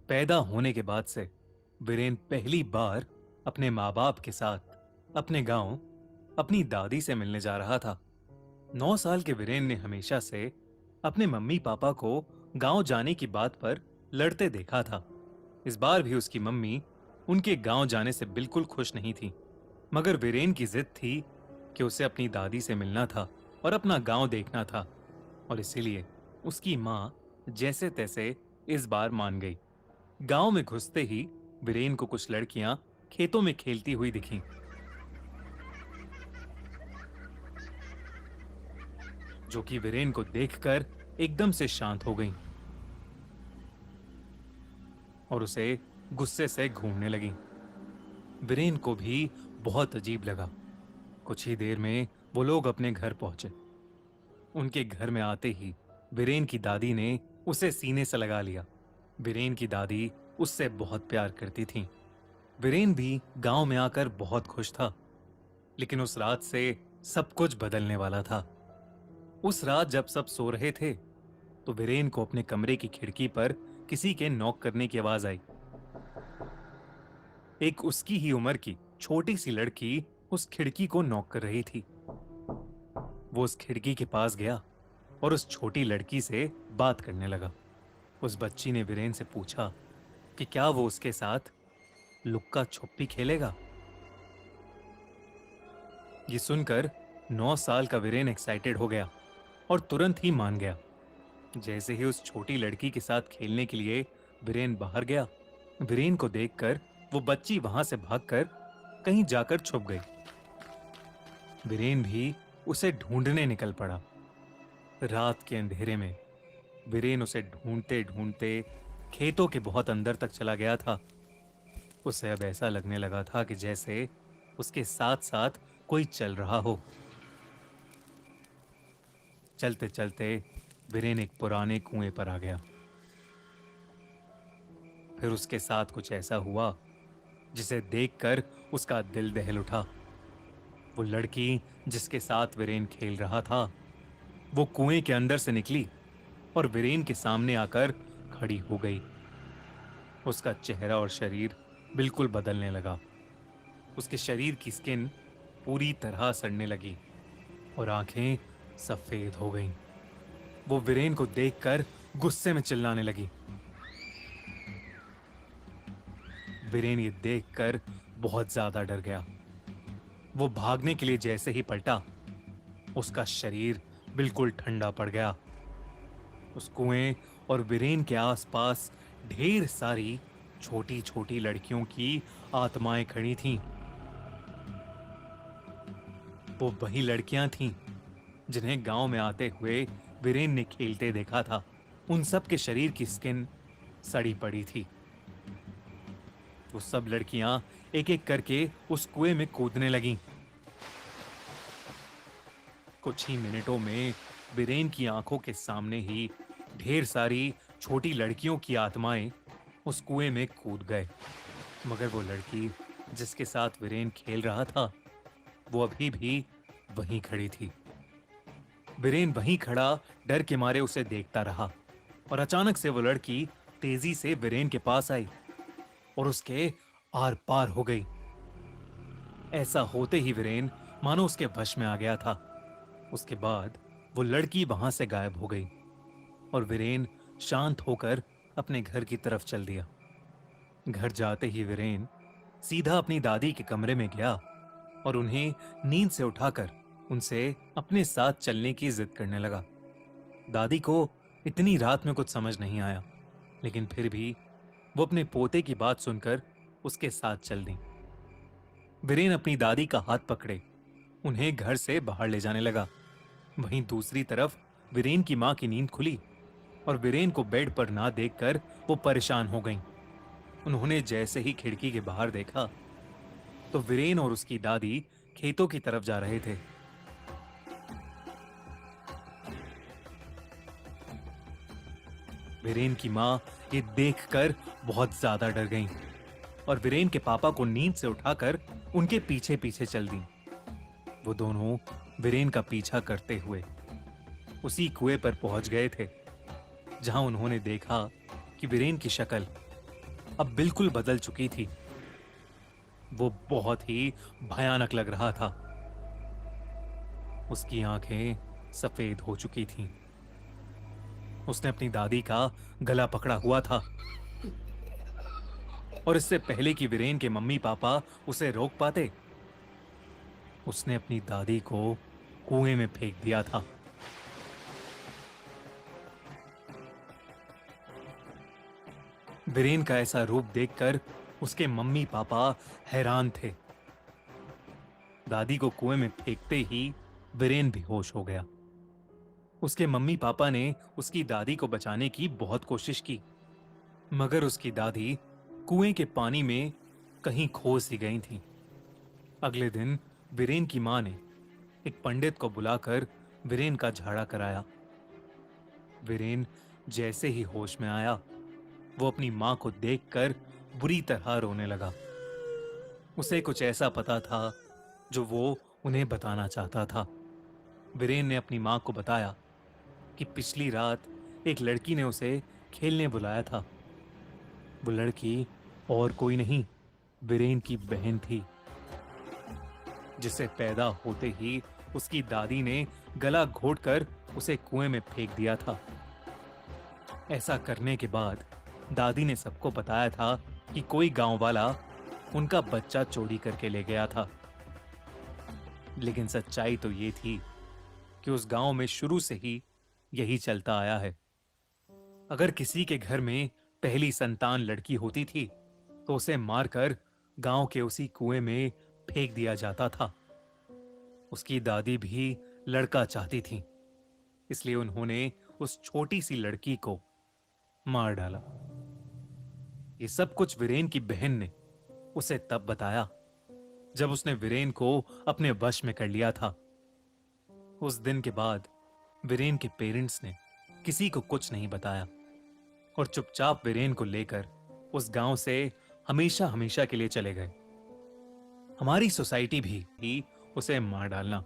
पैदा होने के बाद से वीरेन पहली बार अपने माँ बाप के साथ अपने गांव अपनी दादी से मिलने जा रहा था। 9 साल के वीरेन ने हमेशा से अपने मम्मी पापा को गांव जाने की बात पर लड़ते देखा था। इस बार भी उसकी मम्मी उनके गांव जाने से बिल्कुल खुश नहीं थी, मगर वीरेन की जिद थी कि उसे अपनी दादी से मिलना था और अपना गांव देखना था, और इसीलिए उसकी माँ जैसे तैसे इस बार मान गई। गांव में घुसते ही वीरेन को कुछ लड़कियां खेतों में खेलती हुई दिखीं, जो कि वीरेन को देखकर एकदम से शांत हो गईं और उसे गुस्से से घूरने लगीं। वीरेन को भी बहुत अजीब लगा। कुछ ही देर में वो लोग अपने घर पहुंचे। उनके घर में आते ही वीरेन की दादी ने उसे सीने से लगा लिया। वीरेन की दादी उससे बहुत प्यार करती थी। वीरेन भी गांव में आकर बहुत खुश था, लेकिन उस रात से सब कुछ बदलने वाला था। उस रात जब सब सो रहे थे, तो वीरेन को अपने कमरे की खिड़की पर किसी के नॉक करने की आवाज आई। एक उसकी ही उम्र की छोटी सी लड़की उस खिड़की को नॉक कर रही थी। वो उस खिड़की के पास गया और उस छोटी लड़की से बात करने लगा। उस बच्ची ने वीरेन से पूछा कि क्या वो उसके साथ लुक्का छुपी खेलेगा। ये सुनकर 9 साल का वीरेन एक्साइटेड हो गया और तुरंत ही मान गया। जैसे ही उस छोटी लड़की के साथ खेलने के लिए वीरेन बाहर गया, वीरेन को देखकर वो बच्ची वहां से भागकर कहीं जाकर छुप गई। वीरेन भी उसे ढूंढने निकल पड़ा। रात के अंधेरे में वीरेन उसे ढूंढते ढूंढते खेतों के बहुत अंदर तक चला गया था। उसे अब ऐसा लगने लगा था कि जैसे उसके साथ साथ कोई चल रहा हो। चलते चलते वीरेन एक पुराने कुएं पर आ गया। फिर उसके साथ कुछ ऐसा हुआ जिसे देखकर उसका दिल दहल उठा। वो लड़की जिसके साथ वीरेन खेल रहा था, वो कुएं के अंदर से निकली और वीरेन के सामने आकर खड़ी हो गई। उसका चेहरा और शरीर बिल्कुल बदलने लगा। उसके शरीर की स्किन पूरी तरह सड़ने लगी और आंखें सफेद हो गईं। वो वीरेन को देखकर गुस्से में चिल्लाने लगी। वीरेन ये देखकर बहुत ज्यादा डर गया। वो भागने के लिए जैसे ही पलटा, उसका शरीर बिल्कुल ठंडा पड़ गया। उस कुएं और वीरेन के आसपास ढेर सारी छोटी छोटी लड़कियों की आत्माएं खड़ी थीं। वो वही लड़कियां थीं जिन्हें गांव में आते हुए वीरेन ने खेलते देखा था। उन सब के शरीर की स्किन सड़ी पड़ी थी। वो सब लड़कियां एक एक करके उस कुएं में कूदने लगीं। कुछ ही मिनटों में वीरेन की आंखों के सामने ही ढेर सारी छोटी लड़कियों की आत्माएं उस कुएं में कूद गए। मगर वो लड़की जिसके साथ वीरेन खेल रहा था, वो अभी भी वहीं खड़ी थी। वीरेन वहीं खड़ा डर के मारे उसे देखता रहा, और अचानक से वो लड़की तेजी से वीरेन के पास आई और उसके आर पार हो गई। ऐसा होते ही वीरेन मानो उसके वश में आ गया था। उसके बाद वो लड़की वहां से गायब हो गई और वीरेन शांत होकर अपने घर की तरफ चल दिया। घर जाते ही वीरेन सीधा अपनी दादी के कमरे में गया और उन्हें नींद से उठाकर उनसे अपने साथ चलने की जिद करने लगा। दादी को इतनी रात में कुछ समझ नहीं आया, लेकिन फिर भी वो अपने पोते की बात सुनकर उसके साथ चल दी। वीरेन अपनी दादी का हाथ पकड़े उन्हें घर से बाहर ले जाने लगा। वहीं दूसरी तरफ वीरेन की मां की नींद खुली और वीरेन को बेड पर ना देखकर वो परेशान हो गईं। उन्होंने जैसे ही खिड़की के बाहर देखा, तो वीरेन और उसकी दादी खेतों की तरफ जा रहे थे। वीरेन की मां ये देखकर बहुत ज्यादा डर गईं और वीरेन के पापा को नींद से उठाकर उनके पीछे पीछे चल दी। वो दोनों वीरेन का पीछा करते हुए उसी कुएं पर पहुंच गए थे, जहां उन्होंने देखा कि वीरेन की शक्ल अब बिल्कुल बदल चुकी थी। वो बहुत ही भयानक लग रहा था। उसकी आंखें सफेद हो चुकी थीं। उसने अपनी दादी का गला पकड़ा हुआ था और इससे पहले कि वीरेन के मम्मी पापा उसे रोक पाते, उसने अपनी दादी को कुएं में फेंक दिया था। वीरेन का ऐसा रूप देखकर उसके मम्मी पापा हैरान थे। दादी को कुएं में फेंकते ही वीरेन बेहोश हो गया। उसके मम्मी पापा ने उसकी दादी को बचाने की बहुत कोशिश की, मगर उसकी दादी कुएं के पानी में कहीं खो सी गई थी। अगले दिन वीरेन की मां ने एक पंडित को बुलाकर वीरेन का झाड़ा कराया। वीरेन जैसे ही होश में आया, वो अपनी मां को देखकर बुरी तरह रोने लगा। उसे कुछ ऐसा पता था जो वो उन्हें बताना चाहता था। वीरेन ने अपनी मां को बताया कि पिछली रात एक लड़की ने उसे खेलने बुलाया था। वो लड़की और कोई नहीं, वीरेन की बहन थी, जिसे पैदा होते ही उसकी दादी ने गला घोटकर उसे कुएं में फेंक दिया था। ऐसा करने के बाद दादी ने सबको बताया था कि कोई गांव वाला उनका बच्चा चोरी करके ले गया था। लेकिन सच्चाई तो ये थी कि उस गांव में शुरू से ही यही चलता आया है। अगर किसी के घर में पहली संतान लड़की होती थी तो उसे मारकर गांव के उसी कुएं में फेंक दिया जाता था। उसकी दादी भी लड़का चाहती थी, इसलिए उन्होंने उस छोटी सी लड़की को मार डाला। ये सब कुछ वीरेन की बहन ने उसे तब बताया जब उसने वीरेन को अपने वश में कर लिया था। उस दिन के बाद वीरेन के पेरेंट्स ने किसी को कुछ नहीं बताया और चुपचाप वीरेन को लेकर उस गांव से हमेशा हमेशा के लिए चले गए। हमारी सोसाइटी भी उसे मार डालना